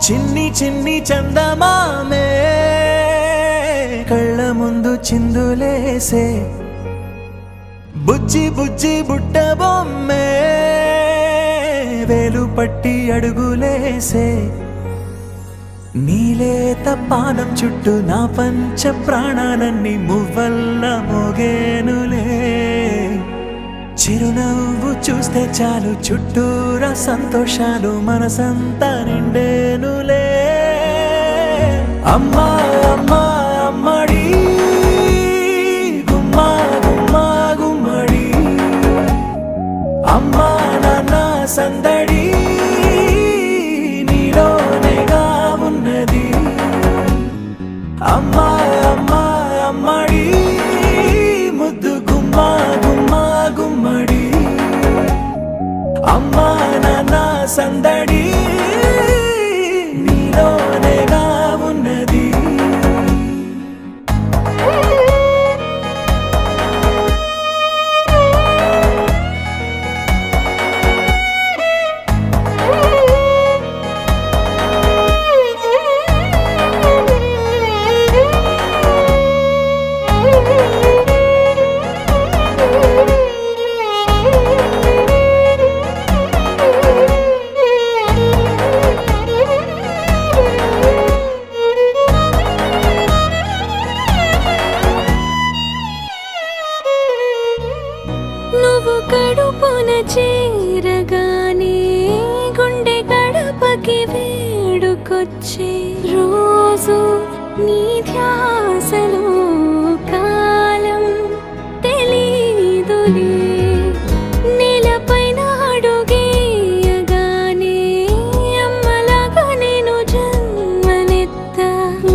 చిన్ని చిన్ని చందమామే కళ్ళ ముందు చిందులేసే బుజ్జి బుజ్జి బుట్ట బొమ్మే వేలు పట్టి అడుగులేసే నీలేత పానం చుట్టూ నా పంచ ప్రాణాలన్నీ మువ్వల్ల మోగేనులే చిరునవ్వు చూస్తే చాలు చుట్టూరా సంతోషాలు మనసంతా నిండేనులే అమ్మా అమ్మా అమ్మడి గుమ్మా గుమ్మా గుమ్మడి అమ్మా నాన్న సందడి నీలోనేగా ఉన్నది అమ్మా అమ్మా అమ్మడి ముద్దు గుమ్మా గుమ్మా గుమ్మడి అమ్మా నాన్న సందడి నీలోనేగా ఉన్నది నువ్వు కడుపున చేరగానే గుండె గడపకి వేడుకొచ్చే రోజు నీ ధ్యాసలో కాలం తెలీదులే నేలపైన అడుగేయగానే అమ్మలాగా నేను జన్మనెత్త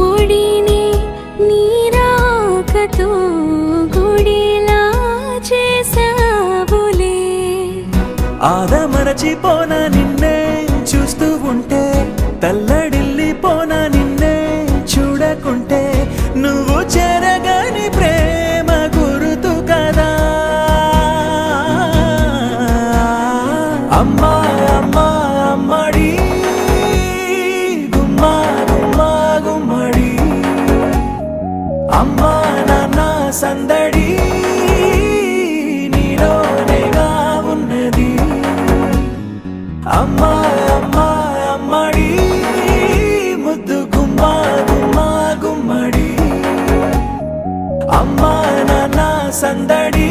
ఒడిని నీ రాకతో గుడిలా చేసావులే ఆదమరచిపోనా నిన్నే చూస్తూ ఉంటే తల్లడిల్లిపోనా నిన్నే చూడకుంటే నువ్వు చెరగని ప్రేమ గురుతు కదా అమ్మా అమ్మా అమ్మడి గుమ్మా గుమ్మా గుమ్మడి అమ్మా నాన్న సందడి నీలోనేగా ఉన్నది అమ్మా అమ్మా అమ్మడి ముద్దు గుమ్మా గుమ్మా గుమ్మడి అమ్మా నాన్న సందడి